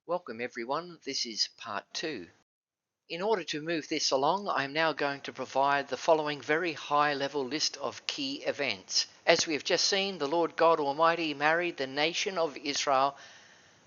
Welcome everyone, this is part 2. In order to move this along, I am now going to provide the following very high level list of key events. As we have just seen, the Lord God Almighty married the nation of Israel,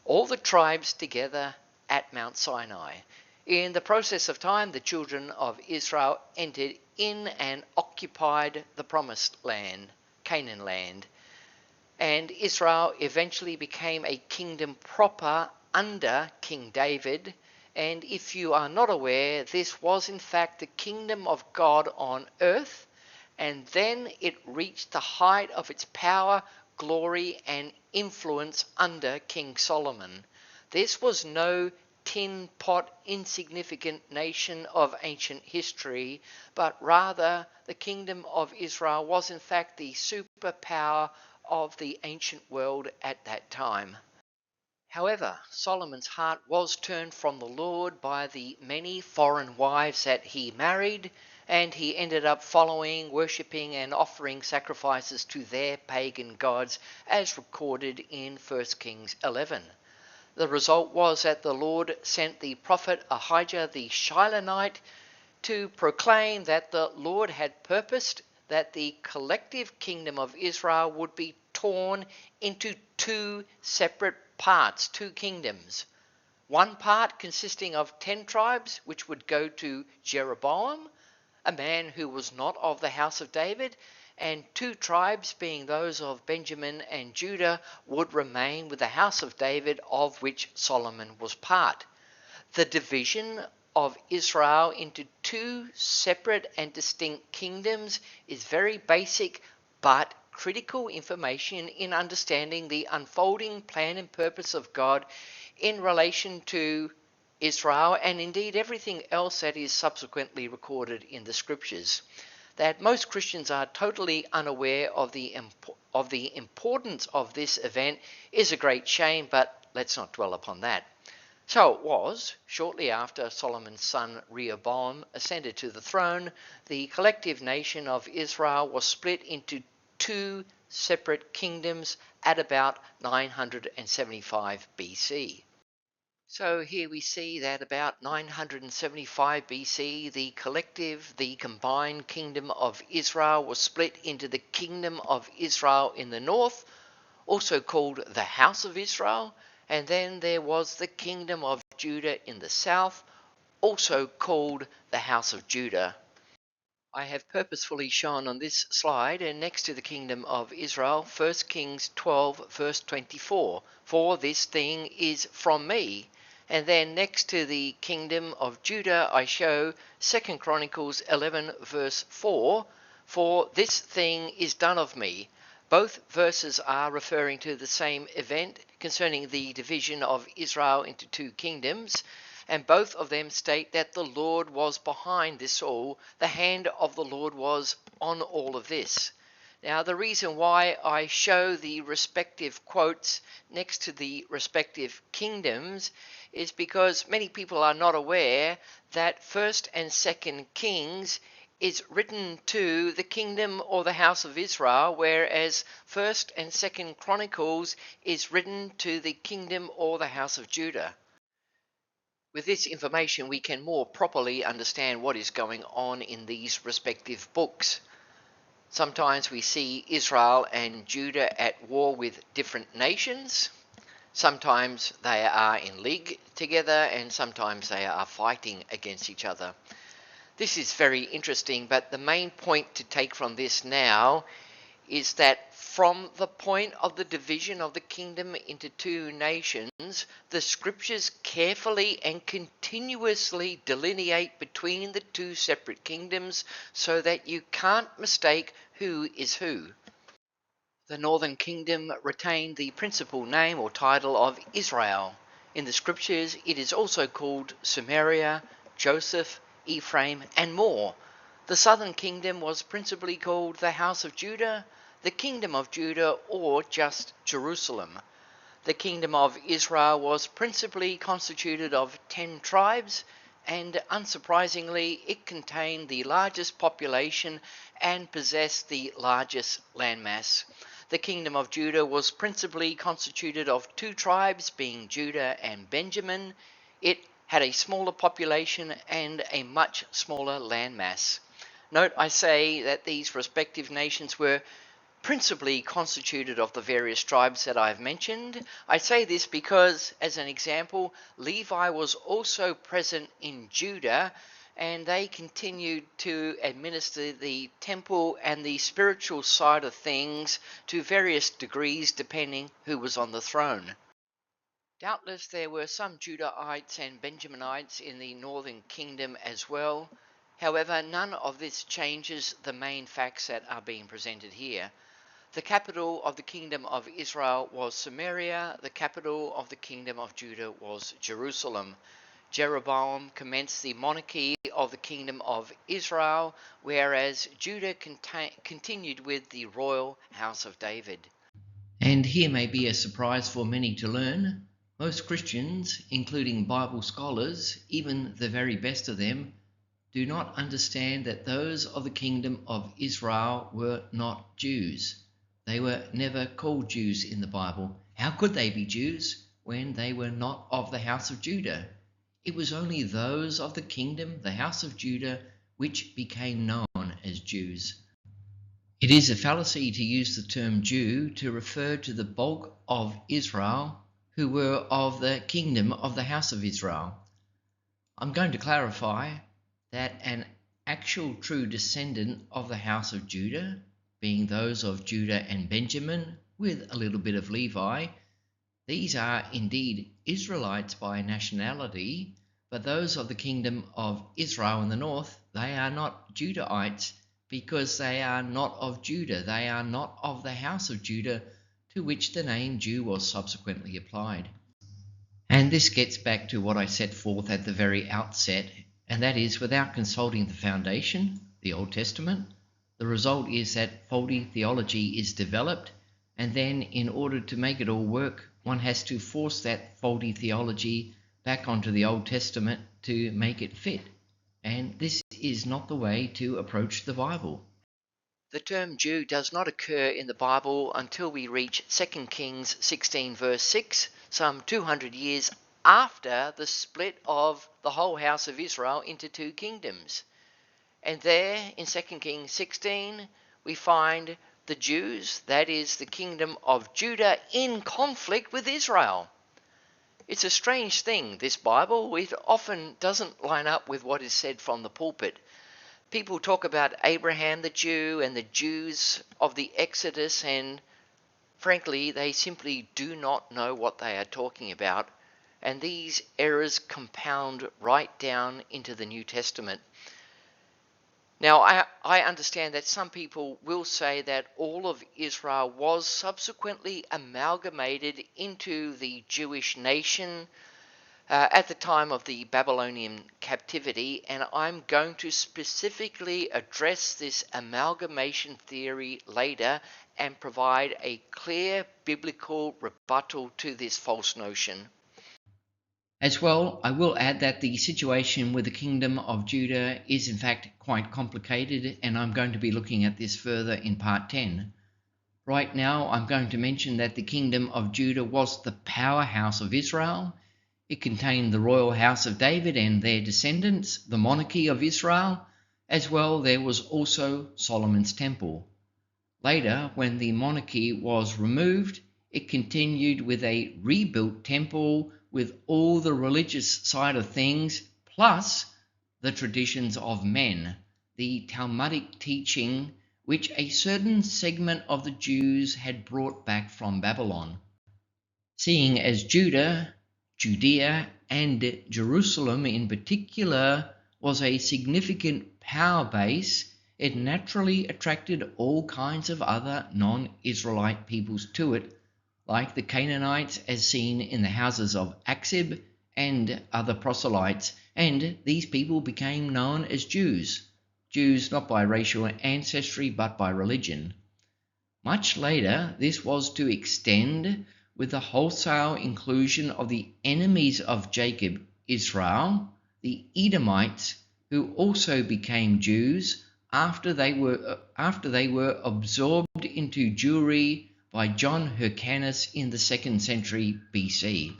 all the tribes together at Mount Sinai. In the process of time, the children of Israel entered in and occupied the promised land, Canaan land. And Israel eventually became a kingdom proper under King David. And if you are not aware, this was in fact the kingdom of God on earth. And then it reached the height of its power, glory, and influence under King Solomon. This was no tin pot insignificant nation of ancient history, but rather the kingdom of Israel was in fact the superpower of the ancient world at that time. However, Solomon's heart was turned from the Lord by the many foreign wives that he married, and he ended up following, worshipping, and offering sacrifices to their pagan gods, as recorded in 1 Kings 11. The result was that the Lord sent the prophet Ahijah the Shilonite to proclaim that the Lord had purposed that the collective kingdom of Israel would be torn into two separate parts, two kingdoms. One part consisting of 10 tribes, which would go to Jeroboam, a man who was not of the house of David, and 2 tribes, being those of Benjamin and Judah, would remain with the house of David, of which Solomon was part. The division of Israel into 2 separate and distinct kingdoms is very basic but critical information in understanding the unfolding plan and purpose of God in relation to Israel, and indeed everything else that is subsequently recorded in the scriptures. That most Christians are totally unaware of the importance of this event is a great shame, but let's not dwell upon that. So it was, shortly after Solomon's son Rehoboam ascended to the throne, the collective nation of Israel was split into 2 separate kingdoms at about 975 BC. So here we see that about 975 BC, the combined kingdom of Israel was split into the kingdom of Israel in the north, also called the house of Israel, and then there was the kingdom of Judah in the south, also called the house of Judah. I have purposefully shown on this slide, and next to the kingdom of Israel, 1 Kings 12 verse 24, for this thing is from me. And then next to the kingdom of Judah, I show 2 Chronicles 11 verse 4, for this thing is done of me. Both verses are referring to the same event concerning the division of Israel into 2 kingdoms, and both of them state that the Lord was behind this all. The hand of the Lord was on all of this. Now, the reason why I show the respective quotes next to the respective kingdoms is because many people are not aware that 1st and 2nd Kings is written to the kingdom or the house of Israel, whereas 1st and 2nd Chronicles is written to the kingdom or the house of Judah. With this information, we can more properly understand what is going on in these respective books. Sometimes we see Israel and Judah at war with different nations. Sometimes they are in league together, and sometimes they are fighting against each other. This is very interesting, but the main point to take from this now is that from the point of the division of the kingdom into 2 nations, the scriptures carefully and continuously delineate between the 2 separate kingdoms so that you can't mistake who is who. The northern kingdom retained the principal name or title of Israel. In the scriptures, it is also called Samaria, Joseph, Ephraim, and more. The southern kingdom was principally called the house of Judah, the kingdom of Judah, or just Jerusalem. The kingdom of Israel was principally constituted of 10 tribes, and unsurprisingly, it contained the largest population and possessed the largest landmass. the kingdom of Judah was principally constituted of two tribes, being Judah and Benjamin. It had a smaller population and a much smaller landmass. Note I say that these respective nations were principally constituted of the various tribes that I've mentioned. I say this because, as an example, Levi was also present in Judah, and they continued to administer the temple and the spiritual side of things to various degrees depending who was on the throne. Doubtless there were some Judahites and Benjaminites in the northern kingdom as well. However, none of this changes the main facts that are being presented here. The capital of the kingdom of Israel was Samaria. The capital of the kingdom of Judah was Jerusalem. Jeroboam commenced the monarchy of the kingdom of Israel, whereas Judah continued with the royal house of David. And here may be a surprise for many to learn. Most Christians, including Bible scholars, even the very best of them, do not understand that those of the kingdom of Israel were not Jews. They were never called Jews in the Bible. How could they be Jews when they were not of the house of Judah? It was only those of the kingdom, the house of Judah, which became known as Jews. It is a fallacy to use the term Jew to refer to the bulk of Israel who were of the kingdom of the house of Israel. I'm going to clarify that an actual true descendant of the house of Judah, being those of Judah and Benjamin, with a little bit of Levi, these are indeed Israelites by nationality, but those of the kingdom of Israel in the north, they are not Judahites because they are not of Judah. They are not of the house of Judah, to which the name Jew was subsequently applied. And this gets back to what I set forth at the very outset, and that is, without consulting the foundation, the Old Testament, the result is that faulty theology is developed, and then in order to make it all work, one has to force that faulty theology back onto the Old Testament to make it fit. And this is not the way to approach the Bible. The term Jew does not occur in the Bible until we reach 2 Kings 16 verse 6, some 200 years after the split of the whole house of Israel into two kingdoms. And there in 2 Kings 16 we find the Jews, that is the kingdom of Judah, in conflict with Israel. It's a strange thing, this Bible. It often doesn't line up with what is said from the pulpit. People talk about Abraham the Jew and the Jews of the Exodus, and frankly, they simply do not know what they are talking about. And these errors compound right down into the New Testament. Now, I understand that some people will say that all of Israel was subsequently amalgamated into the Jewish nation at the time of the Babylonian captivity, and I'm going to specifically address this amalgamation theory later and provide a clear biblical rebuttal to this false notion. As well, I will add that the situation with the kingdom of Judah is in fact quite complicated, and I'm going to be looking at this further in part 10. Right now, I'm going to mention that the kingdom of Judah was the powerhouse of Israel. It contained the royal house of David and their descendants, the monarchy of Israel. As well, there was also Solomon's temple. Later, when the monarchy was removed, it continued with a rebuilt temple with all the religious side of things, plus the traditions of men, the Talmudic teaching which a certain segment of the Jews had brought back from Babylon. Seeing as Judah, Judea, and Jerusalem in particular was a significant power base, it naturally attracted all kinds of other non-Israelite peoples to it, like the Canaanites as seen in the houses of Achzib and other proselytes, and these people became known as Jews. Jews not by racial ancestry but by religion. Much later, this was to extend with the wholesale inclusion of the enemies of Jacob, Israel, the Edomites, who also became Jews after they were absorbed into Jewry by John Hyrcanus in the 2nd century BC.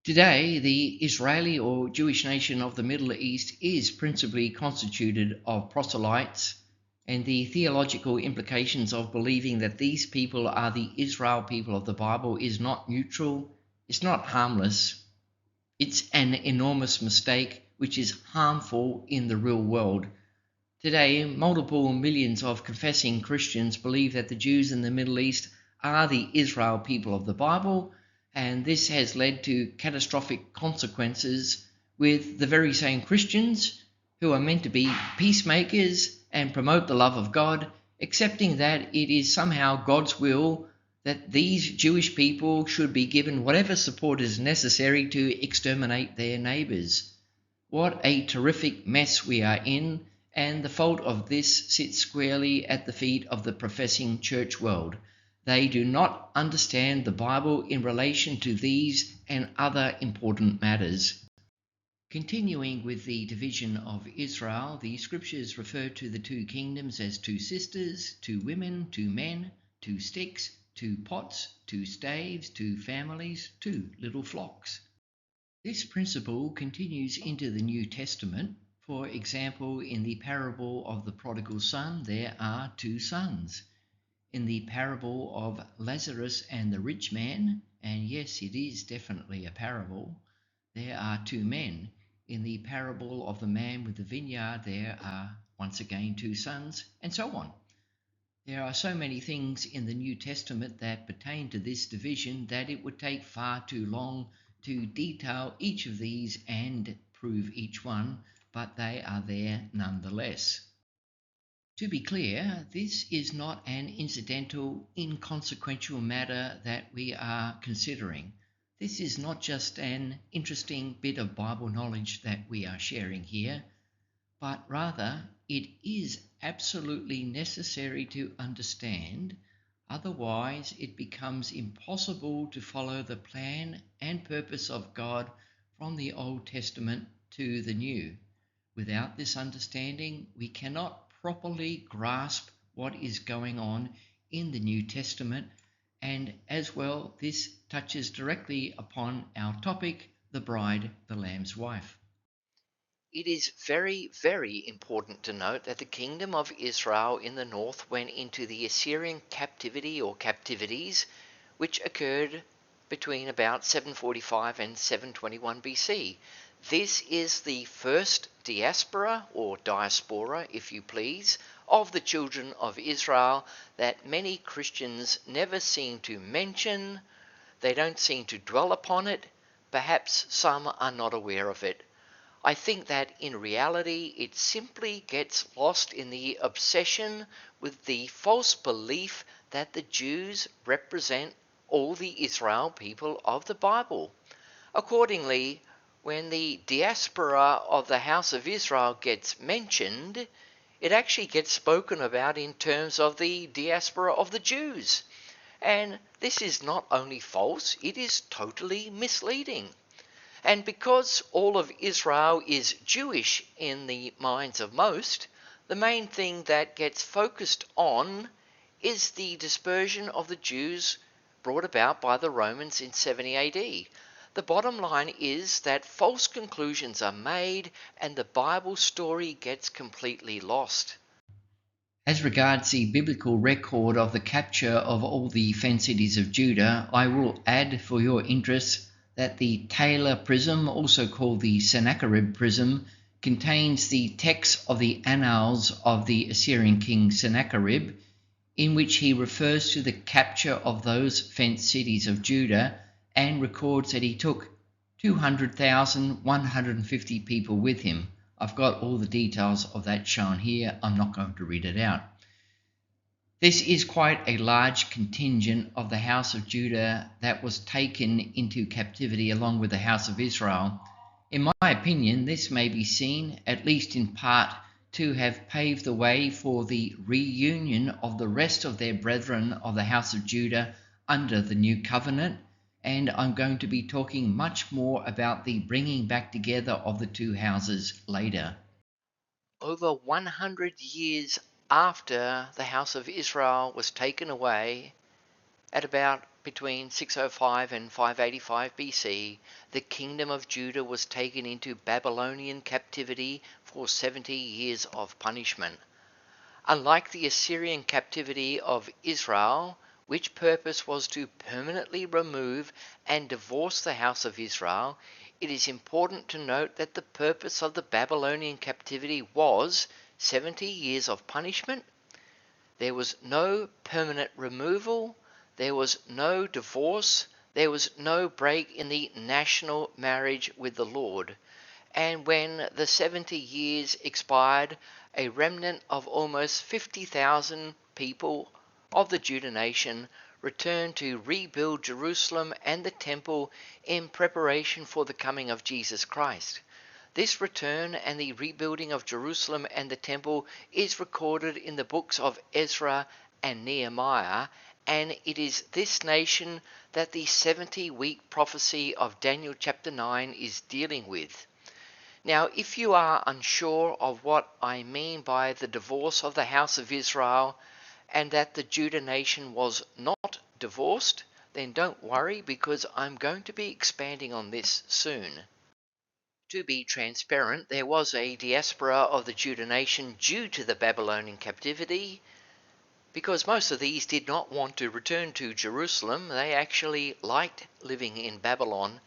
Today, the Israeli or Jewish nation of the Middle East is principally constituted of proselytes, and the theological implications of believing that these people are the Israel people of the Bible is not neutral, it's not harmless, it's an enormous mistake which is harmful in the real world. Today, multiple millions of confessing Christians believe that the Jews in the Middle East are the Israel people of the Bible, and this has led to catastrophic consequences with the very same Christians who are meant to be peacemakers and promote the love of God, accepting that it is somehow God's will that these Jewish people should be given whatever support is necessary to exterminate their neighbours. What a terrific mess we are in, and the fault of this sits squarely at the feet of the professing church world. They do not understand the Bible in relation to these and other important matters. Continuing with the division of Israel, the scriptures refer to the two kingdoms as two sisters, two women, two men, two sticks, two pots, two staves, two families, two little flocks. This principle continues into the New Testament. For example, in the parable of the prodigal son, there are two sons. In the parable of Lazarus and the rich man, and yes, it is definitely a parable, there are two men. In the parable of the man with the vineyard, there are once again two sons, and so on. There are so many things in the New Testament that pertain to this division that it would take far too long to detail each of these and prove each one, but they are there nonetheless. To be clear, this is not an incidental, inconsequential matter that we are considering. This is not just an interesting bit of Bible knowledge that we are sharing here, but rather it is absolutely necessary to understand, otherwise it becomes impossible to follow the plan and purpose of God from the Old Testament to the New. Without this understanding, we cannot properly grasp what is going on in the New Testament, and as well, this touches directly upon our topic, the bride, the Lamb's wife. It is very, very important to note that the kingdom of Israel in the north went into the Assyrian captivity or captivities, which occurred between about 745 and 721 BC. This is the first diaspora, or diaspora if you please, of the children of Israel that many Christians never seem to mention. They don't seem to dwell upon it. Perhaps some are not aware of it. I think that in reality it simply gets lost in the obsession with the false belief that the Jews represent all the Israel people of the Bible. Accordingly, when the diaspora of the house of Israel gets mentioned, it actually gets spoken about in terms of the diaspora of the Jews. And this is not only false, it is totally misleading. And because all of Israel is Jewish in the minds of most, the main thing that gets focused on is the dispersion of the Jews brought about by the Romans in 70 AD. The bottom line is that false conclusions are made and the Bible story gets completely lost. As regards the biblical record of the capture of all the fenced cities of Judah, I will add for your interest that the Taylor Prism, also called the Sennacherib Prism, contains the text of the Annals of the Assyrian king Sennacherib, in which he refers to the capture of those fenced cities of Judah and records that he took 200,150 people with him. I've got all the details of that shown here. I'm not going to read it out. This is quite a large contingent of the house of Judah that was taken into captivity along with the house of Israel. In my opinion, this may be seen, at least in part, to have paved the way for the reunion of the rest of their brethren of the house of Judah under the new covenant, and I'm going to be talking much more about the bringing back together of the two houses later. Over 100 years after the house of Israel was taken away, At about between 605 and 585 BC, the kingdom of Judah was taken into Babylonian captivity for 70 years of punishment. Unlike the Assyrian captivity of Israel, which purpose was to permanently remove and divorce the house of Israel, it is important to note that the purpose of the Babylonian captivity was 70 years of punishment. There was no permanent removal, there was no divorce, there was no break in the national marriage with the Lord. And when the 70 years expired, a remnant of almost 50,000 people of the Judah nation returned to rebuild Jerusalem and the temple in preparation for the coming of Jesus Christ. This return and the rebuilding of Jerusalem and the temple is recorded in the books of Ezra and Nehemiah, and it is this nation that the 70-week prophecy of Daniel chapter 9 is dealing with. Now, if you are unsure of what I mean by the divorce of the house of Israel and that the Judah nation was not divorced, then don't worry, because I'm going to be expanding on this soon. To be transparent, there was a diaspora of the Judah nation due to the Babylonian captivity, because most of these did not want to return to Jerusalem. They actually liked living in Babylon.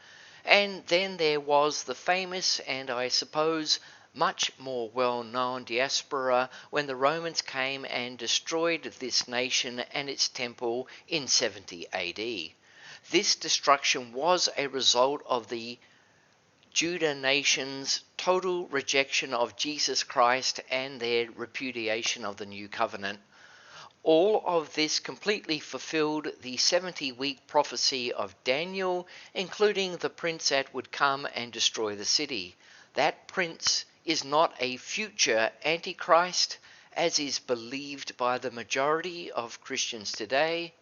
And then there was the famous, and I suppose much more well-known, diaspora when the Romans came and destroyed this nation and its temple in 70 AD. This destruction was a result of the Judah nation's total rejection of Jesus Christ and their repudiation of the new covenant. All of this completely fulfilled the 70-week prophecy of Daniel, including the prince that would come and destroy the city. That prince is not a future Antichrist, as is believed by the majority of Christians today,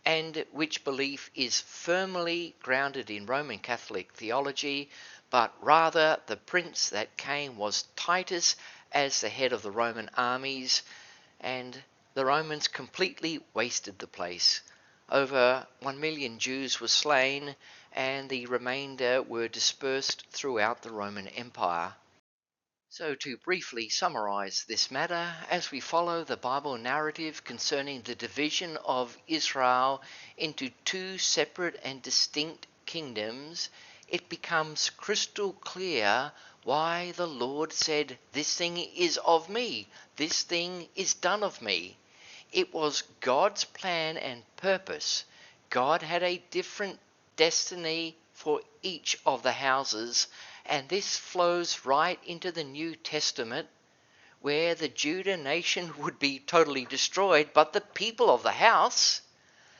and which belief is firmly grounded in Roman Catholic theology, but rather the prince that came was Titus as the head of the Roman armies, and the Romans completely wasted the place. Over 1 million Jews were slain, and the remainder were dispersed throughout the Roman Empire. So, to briefly summarize this matter, as we follow the Bible narrative concerning the division of Israel into two separate and distinct kingdoms, it becomes crystal clear why the Lord said, "This thing is of me, this thing is done of me." It was God's plan and purpose. God had a different destiny for each of the houses, and this flows right into the New Testament, where the Judah nation would be totally destroyed, but the people of the house,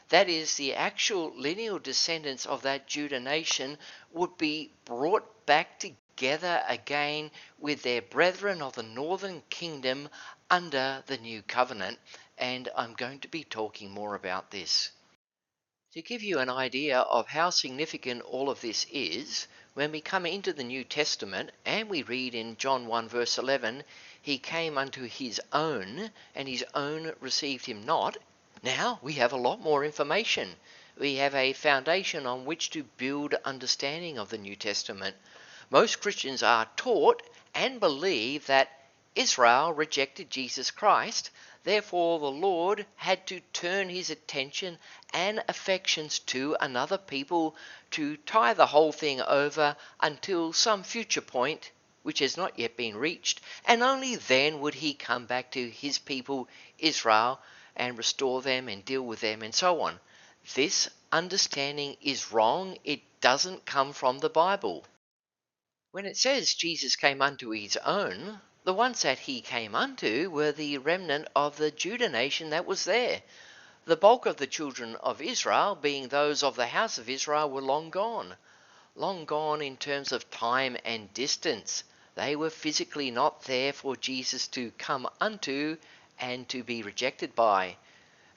that is, the actual lineal descendants of that Judah nation, would be brought back together again with their brethren of the northern kingdom under the new covenant, and I'm going to be talking more about this. To give you an idea of how significant all of this is, when we come into the New Testament and we read in John 1 verse 11, "He came unto his own, and his own received him not." Now we have a lot more information. We have a foundation on which to build understanding of the New Testament. Most Christians are taught and believe that Israel rejected Jesus Christ. Therefore, the Lord had to turn his attention and affections to another people to tie the whole thing over until some future point, which has not yet been reached, and only then would he come back to his people, Israel, and restore them and deal with them and so on. This understanding is wrong. It doesn't come from the Bible. When it says Jesus came unto his own, the ones that he came unto were the remnant of the Judah nation that was there. The bulk of the children of Israel, being those of the house of Israel, were long gone. Long gone in terms of time and distance. They were physically not there for Jesus to come unto and to be rejected by.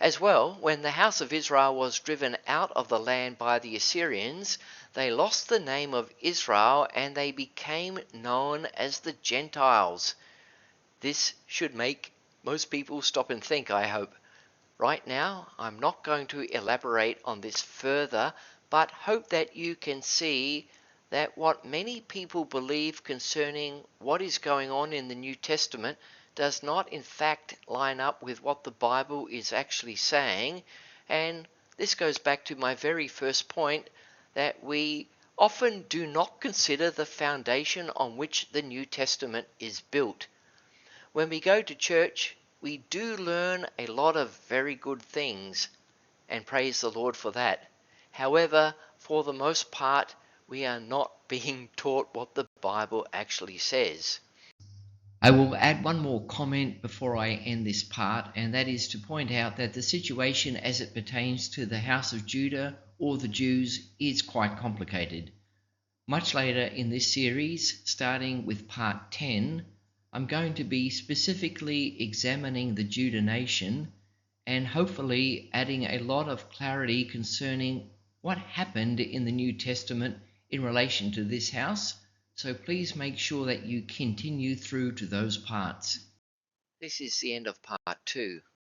As well, when the house of Israel was driven out of the land by the Assyrians, they lost the name of Israel and they became known as the Gentiles. This should make most people stop and think, I hope. Right now, I'm not going to elaborate on this further, but hope that you can see that what many people believe concerning what is going on in the New Testament does not in fact line up with what the Bible is actually saying. And this goes back to my very first point, that we often do not consider the foundation on which the New Testament is built. When we go to church, we do learn a lot of very good things, and praise the Lord for that. However, for the most part, we are not being taught what the Bible actually says. I will add one more comment before I end this part, and that is to point out that the situation as it pertains to the house of Judah or the Jews is quite complicated. Much later in this series, starting with part 10, I'm going to be specifically examining the Judah nation and hopefully adding a lot of clarity concerning what happened in the New Testament in relation to this house. So please make sure that you continue through to those parts. This is the end of part 2.